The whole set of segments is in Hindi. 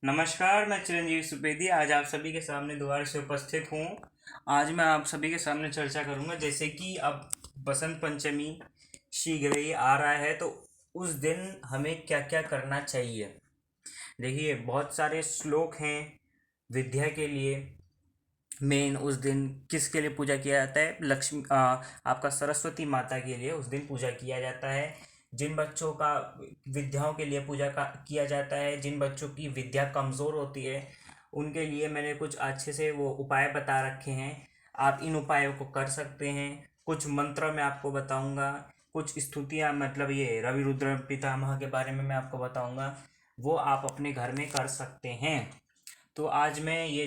नमस्कार, मैं चिरंजीव सुपेदी आज आप सभी के सामने दोबारा से उपस्थित हूँ। आज मैं आप सभी के सामने चर्चा करूँगा जैसे कि अब बसंत पंचमी शीघ्र ही आ रहा है, तो उस दिन हमें क्या क्या करना चाहिए। देखिए, बहुत सारे श्लोक हैं विद्या के लिए। मेन उस दिन किसके लिए पूजा किया जाता है? आपका सरस्वती माता के लिए उस दिन पूजा किया जाता है। जिन बच्चों का विद्याओं के लिए पूजा का किया जाता है, जिन बच्चों की विद्या कमज़ोर होती है, उनके लिए मैंने कुछ अच्छे से वो उपाय बता रखे हैं। आप इन उपायों को कर सकते हैं। कुछ मंत्र मैं आपको बताऊंगा, कुछ स्तुतियाँ, मतलब ये रवि रुद्र पितामह के बारे में मैं आपको बताऊंगा, वो आप अपने घर में कर सकते हैं। तो आज मैं ये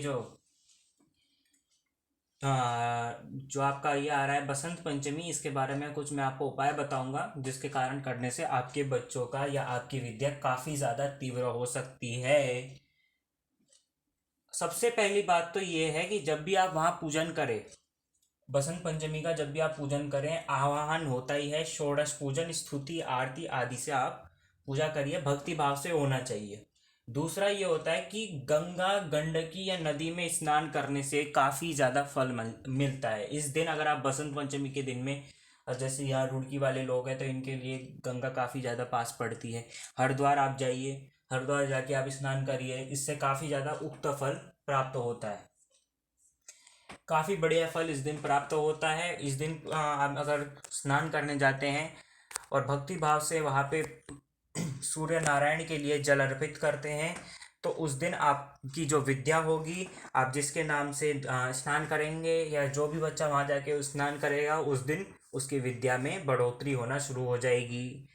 जो आपका ये आ रहा है बसंत पंचमी, इसके बारे में कुछ मैं आपको उपाय बताऊंगा जिसके कारण करने से आपके बच्चों का या आपकी विद्या काफ़ी ज़्यादा तीव्र हो सकती है। सबसे पहली बात तो ये है कि जब भी आप वहाँ पूजन करें, बसंत पंचमी का जब भी आप पूजन करें, आवाहन होता ही है, षोडश पूजन स्तुति आरती आदि से आप पूजा करिए, भक्ति भाव से होना चाहिए। दूसरा ये होता है कि गंगा गंडकी या नदी में स्नान करने से काफ़ी ज़्यादा फल मिलता है। इस दिन अगर आप बसंत पंचमी के दिन में, जैसे यहाँ रुड़की वाले लोग हैं तो इनके लिए गंगा काफ़ी ज़्यादा पास पड़ती है, हरिद्वार आप जाइए, हरिद्वार जाके आप स्नान करिए, इससे काफ़ी ज़्यादा उक्त फल प्राप्त होता है। काफ़ी बढ़िया फल इस दिन प्राप्त होता है। इस दिन आप अगर स्नान करने जाते हैं और भक्ति भाव से वहाँ पे सूर्य नारायण के लिए जल अर्पित करते हैं, तो उस दिन आपकी जो विद्या होगी, आप जिसके नाम से स्नान करेंगे या जो भी बच्चा वहाँ जाके स्नान करेगा, उस दिन उसकी विद्या में बढ़ोतरी होना शुरू हो जाएगी।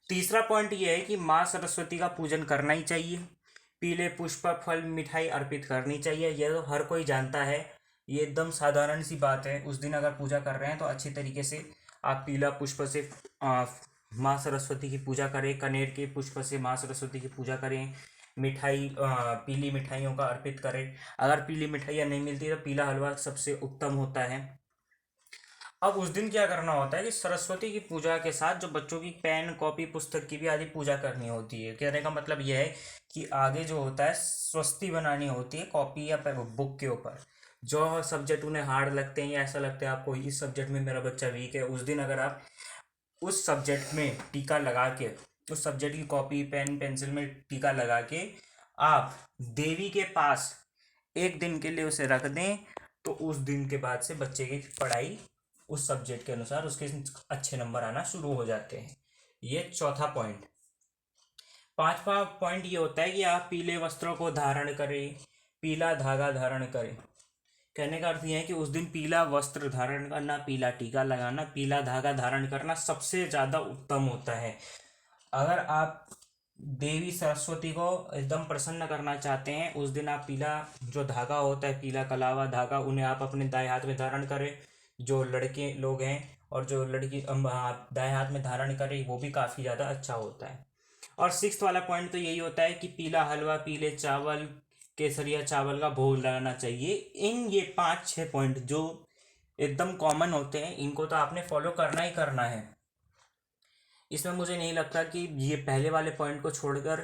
तीसरा पॉइंट ये है कि माँ सरस्वती का पूजन करना ही चाहिए। पीले पुष्प फल मिठाई अर्पित करनी चाहिए, यह तो हर कोई जानता है, ये एकदम साधारण सी बात है। उस दिन अगर पूजा कर रहे हैं तो अच्छी तरीके से आप पीला पुष्प से माँ सरस्वती की पूजा करें, कनेर के पुष्प से माँ सरस्वती की पूजा करें, मिठाई पीली मिठाइयों का अर्पित करें। अगर पीली मिठाइयाँ नहीं मिलती तो पीला हलवा सबसे उत्तम होता है। अब उस दिन क्या करना होता है कि सरस्वती की पूजा के साथ जो बच्चों की पेन कॉपी पुस्तक की भी आदि पूजा करनी होती है। कहने का मतलब यह है कि आगे जो होता है स्वस्ति बनानी होती है कॉपी या बुक के ऊपर। जो सब्जेक्ट उन्हें हार्ड लगते हैं या ऐसा लगता है आपको इस सब्जेक्ट में मेरा बच्चा वीक है, उस दिन अगर आप उस सब्जेक्ट में टीका लगा के, उस सब्जेक्ट की कॉपी पेन पेंसिल में टीका लगा के आप देवी के पास एक दिन के लिए उसे रख दें, तो उस दिन के बाद से बच्चे की पढ़ाई उस सब्जेक्ट के अनुसार उसके अच्छे नंबर आना शुरू हो जाते हैं। ये चौथा पॉइंट। पांचवा पॉइंट ये होता है कि आप पीले वस्त्रों को धारण करें, पीला धागा धारण करें। कहने का अर्थ यह है कि उस दिन पीला वस्त्र धारण करना, पीला टीका लगाना, पीला धागा धारण करना सबसे ज़्यादा उत्तम होता है। अगर आप देवी सरस्वती को एकदम प्रसन्न करना चाहते हैं, उस दिन आप पीला जो धागा होता है, पीला कलावा धागा, उन्हें आप अपने दाएं हाथ में धारण करें। जो लड़के लोग हैं और जो लड़की आप दाएं हाथ में धारण करें, वो भी काफ़ी ज़्यादा अच्छा होता है। और सिक्स्थ वाला पॉइंट तो यही होता है कि पीला हलवा, पीले चावल, केसरिया चावल का भोग लगाना चाहिए। इन ये 5-6 पॉइंट जो एकदम कॉमन होते हैं, इनको तो आपने फॉलो करना ही करना है। इसमें मुझे नहीं लगता कि ये पहले वाले पॉइंट को छोड़कर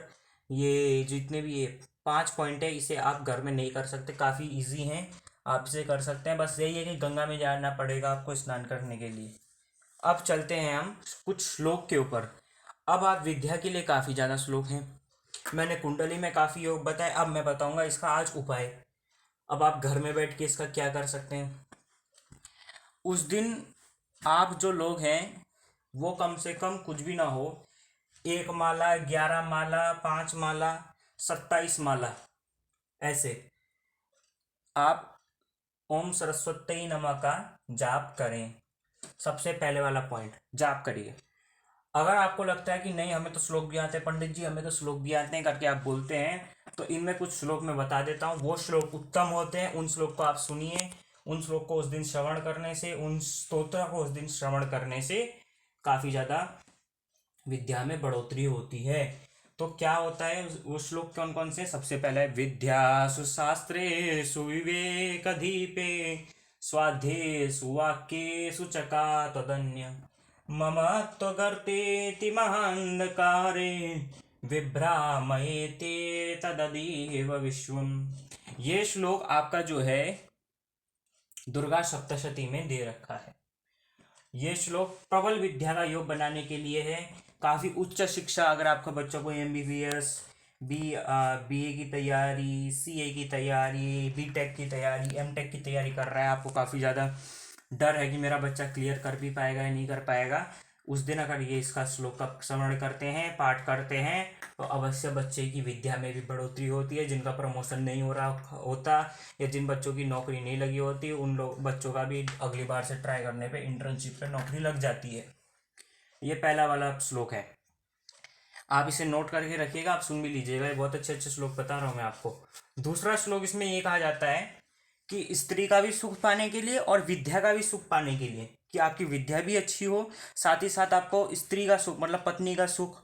ये जितने भी ये 5 पॉइंट है, इसे आप घर में नहीं कर सकते, काफ़ी इजी हैं, आप इसे कर सकते हैं। बस यही है कि गंगा में जाना पड़ेगा आपको स्नान करने के लिए। अब चलते हैं हम कुछ श्लोक के ऊपर। अब आप विद्या के लिए काफ़ी ज़्यादा श्लोक हैं, मैंने कुंडली में काफ़ी योग बताए, अब मैं बताऊंगा इसका आज उपाय। अब आप घर में बैठ के इसका क्या कर सकते हैं। उस दिन आप जो लोग हैं वो कम से कम कुछ भी ना हो, 1 माला, 11 माला, 5 माला, 27 माला, ऐसे आप ओम सरस्वती नमः का जाप करें। सबसे पहले वाला पॉइंट, जाप करिए। अगर आपको लगता है कि नहीं हमें तो श्लोक भी आते हैं पंडित जी, हमें तो श्लोक भी आते हैं करके आप बोलते हैं, तो इनमें कुछ श्लोक मैं बता देता हूँ। वो श्लोक उत्तम होते हैं, उन श्लोक को आप सुनिए। उन श्लोक को उस दिन श्रवण करने से, उन स्तोत्र को उस दिन श्रवण करने से काफ़ी ज़्यादा विद्या में बढ़ोतरी होती है। तो क्या होता है वो श्लोक कौन कौन से? सबसे पहले विद्यासु शास्त्रेषु विवेकधीपे स्वाध्येषु वाक्येषु चका तदन्य मम त्वगर्तेति महान्धकारे विभ्रामयेते तददेव विश्वम। ये श्लोक आपका जो है दुर्गा सप्तशती में दे रखा है। ये श्लोक प्रबल विद्या का योग बनाने के लिए है। काफ़ी उच्च शिक्षा, अगर आपका बच्चों को MBBS, BA की तैयारी, CA की तैयारी, BTech की तैयारी, MTech की तैयारी कर रहा है, आपको काफ़ी ज़्यादा डर है कि मेरा बच्चा क्लियर कर भी पाएगा या नहीं कर पाएगा, उस दिन अगर ये इसका श्लोक का श्रवण करते हैं, पाठ करते हैं, तो अवश्य बच्चे की विद्या में भी बढ़ोतरी होती है। जिनका प्रमोशन नहीं हो रहा होता या जिन बच्चों की नौकरी नहीं लगी होती, उन लोग बच्चों का भी अगली बार से ट्राई करने पे इंटर्नशिप पे नौकरी लग जाती है। ये पहला वाला श्लोक है, आप इसे नोट करके रखिएगा, आप सुन भी लीजिएगा, ये बहुत अच्छे अच्छे श्लोक बता रहा हूँ मैं आपको। दूसरा श्लोक इसमें ये कहा जाता है कि स्त्री का भी सुख पाने के लिए और विद्या का भी सुख पाने के लिए, कि आपकी विद्या भी अच्छी हो, साथ ही साथ आपको स्त्री का सुख मतलब पत्नी का सुख,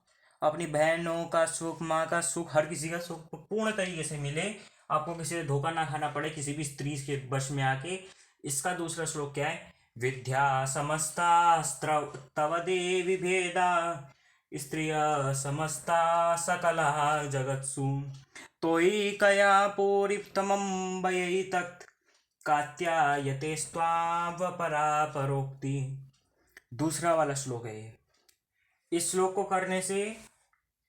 अपनी बहनों का सुख, माँ का सुख, हर किसी का सुख पूर्ण तरीके से मिले, आपको किसी से धोखा ना खाना पड़े किसी भी स्त्री के वश में आके। इसका दूसरा श्लोक क्या है? विद्या समस्ता तव देवी भेदा स्त्रिय समस्ता सकला जगत्सु त्वयिकया पूरितमं वयैतत् कात्यायते स्वावपरा परोक्ति। दूसरा वाला श्लोक है ये। इस श्लोक को करने से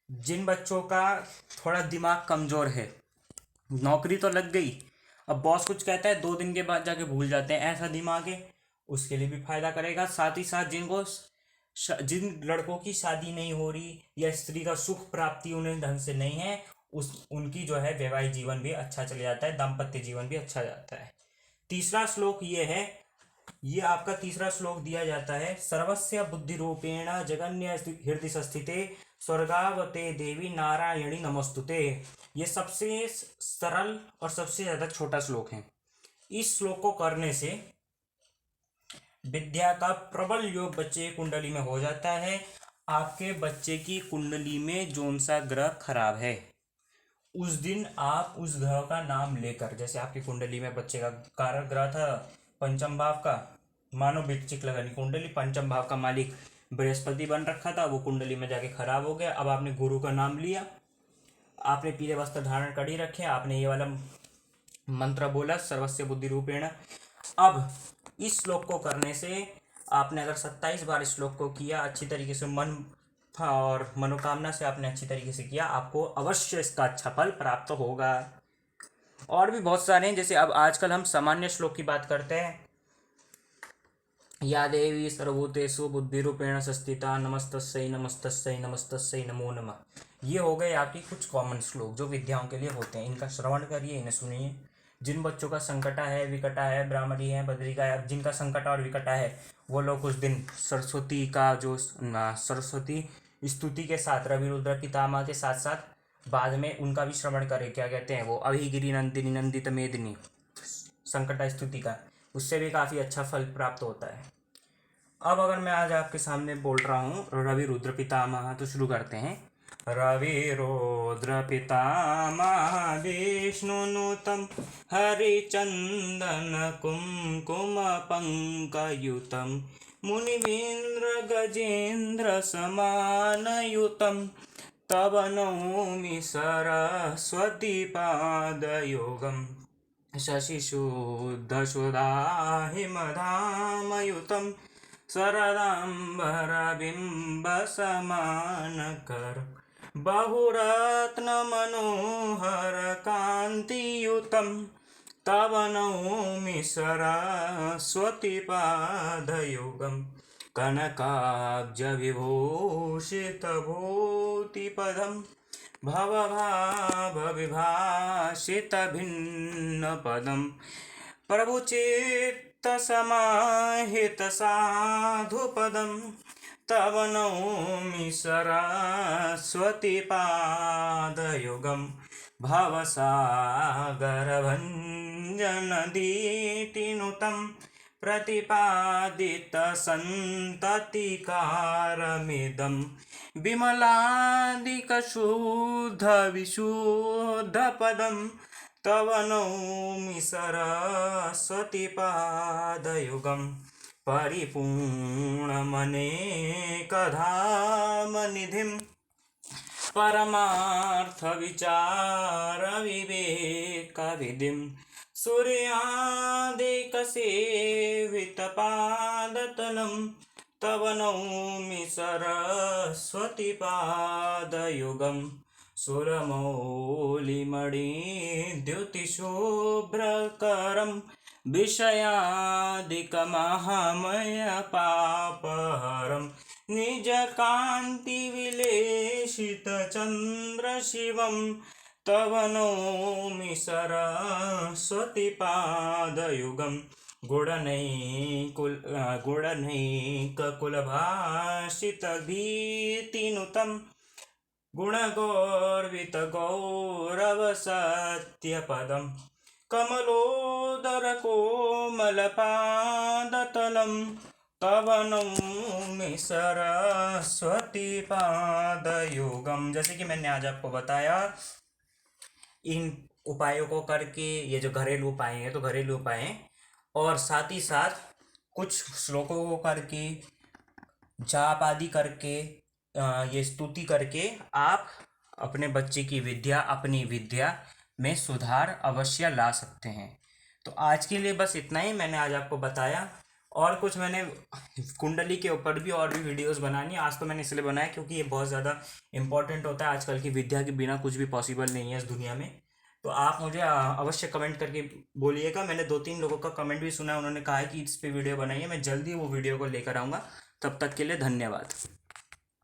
जिन बच्चों का थोड़ा दिमाग कमजोर है, नौकरी तो लग गई, अब बॉस कुछ कहता है 2 दिन के बाद जाके भूल जाते हैं, ऐसा दिमाग है, उसके लिए भी फायदा करेगा। साथ ही साथ जिन लड़कों की शादी नहीं हो रही या स्त्री का सुख प्राप्ति उन्हें ढंग से नहीं है, उनकी जो है वैवाहिक जीवन भी अच्छा चले जाता है, दाम्पत्य जीवन भी अच्छा जाता है। तीसरा श्लोक ये है, ये आपका तीसरा श्लोक दिया जाता है, सर्वस्य बुद्धि रूपेण जगन्य हृदय स्थिते स्वर्गावते देवी नारायणी नमस्तुते। ये सबसे सरल और सबसे ज्यादा छोटा श्लोक है। इस श्लोक को करने से विद्या का प्रबल योग बच्चे की कुंडली में हो जाता है। आपके बच्चे की कुंडली में जोन सा ग्रह खराब है, उस दिन आप उस ग्रह का नाम लेकर, जैसे आपकी कुंडली में बच्चे का कारक ग्रह था पंचम भाव का, मानो वृश्चिक लगनी कुंडली, पंचम भाव का मालिक बृहस्पति बन रखा था, वो कुंडली में जाके खराब हो गया। अब आपने गुरु का नाम लिया, आपने पीले वस्त्र धारण कर ही रखे, आपने ये वाला मंत्र बोला सर्वस्य बुद्धि रूपेण। अब इस श्लोक को करने से आपने अगर 27 बार इस श्लोक को किया अच्छी तरीके से, मन और मनोकामना से आपने अच्छी तरीके से किया, आपको अवश्य इसका अच्छा फल प्राप्त होगा। और भी बहुत सारे हैं, जैसे अब आजकल हम सामान्य श्लोक की बात करते हैं, या देवी सर्वभूतेषु बुद्धिरूपेण संस्थिता नमस्तस्यै नमस्तस्यै नमस्तस्यै नमो नमः। ये हो गए आपकी कुछ कॉमन श्लोक जो विद्याओं के लिए होते हैं, इनका श्रवण करिए, इन्हें सुनिए। जिन बच्चों का संकटा है, विकटा है, ब्राह्मणी है, बद्रिका है, जिनका संकटा और विकटा है, वो लोग उस दिन सरस्वती का जो सरस्वती स्तुति के साथ रवि रुद्र पितामह के साथ साथ बाद में उनका भी श्रवण करें, क्या कहते हैं वो, अभिगिरी नंदिनी नंदित मेदिनी संकटा स्तुति का, उससे भी काफ़ी अच्छा फल प्राप्त होता है। अब अगर मैं आज आपके सामने बोल रहा हूँ रवि रुद्र पितामह, तो शुरू करते हैं। रवि रुद्र पितामह विष्णुनुतं हरिचंदन कुमकुम पंकयुतं मुनिवेन्द्र गजेन्द्र समानयुतं तव नौमि सरस्वती पादयोगम् शशिशुद्धसुधाहिमधामयुतं शरदाम्बरबिम्बसमानकर बहुरत्नमनोहरकान्तियुतं तव नौमि सरस्वतीपादयोगं कनकाब्जविभूषितभूतिपदं भवभावविभाषितभिन्नपदं प्रभुचित्तसमाहितसाधुपदं तव नौमि सरस्वतीपादयुगं भवसागरभञ्जनदीतिनुतं प्रतिपादितसन्ततिकारमिदं विमलादिकशुद्धविशुद्धपदं तव नौमि सरस्वतीपादयुगं परिपूर्णमनेकधामनिधिं परमार्थ विचार विवेक विधिं सूर्यादिक सेवितपादतलं तव नौमि सरस्वती पादयुगं सुरमौलिमणिद्युतिशुभ्रकरं विषयादिकमहामयपापहरं निजकान्तिविलेशितचन्द्रशिवं तव नौमि सरस्वती पादयुगं गुणनैककुलभाषितभीतिनुतं गुणगौरवितगौरवसत्यपदं कमलोदरकोमलपादतलं तव नौमि सरस्वती पादयुगम। जैसे कि मैंने आज आपको बताया, इन उपायों को करके, ये जो घरेलू उपाय हैं तो घरेलू उपाय हैं, और साथ ही साथ कुछ श्लोकों को करके, जाप आदि करके, ये स्तुति करके आप अपने बच्चे की विद्या, अपनी विद्या में सुधार अवश्य ला सकते हैं। तो आज के लिए बस इतना ही मैंने आज आपको बताया। और कुछ मैंने कुंडली के ऊपर भी और भी वीडियोस बनानी है। आज तो मैंने इसलिए बनाया क्योंकि ये बहुत ज़्यादा इम्पोर्टेंट होता है। आजकल की विद्या के बिना कुछ भी पॉसिबल नहीं है इस दुनिया में। तो आप मुझे अवश्य कमेंट करके बोलिएगा। मैंने 2-3 लोगों का कमेंट भी सुना है, उन्होंने कहा है कि इस पे वीडियो बनाइए। मैं जल्दी वो वीडियो को लेकर आऊँगा। तब तक के लिए धन्यवाद।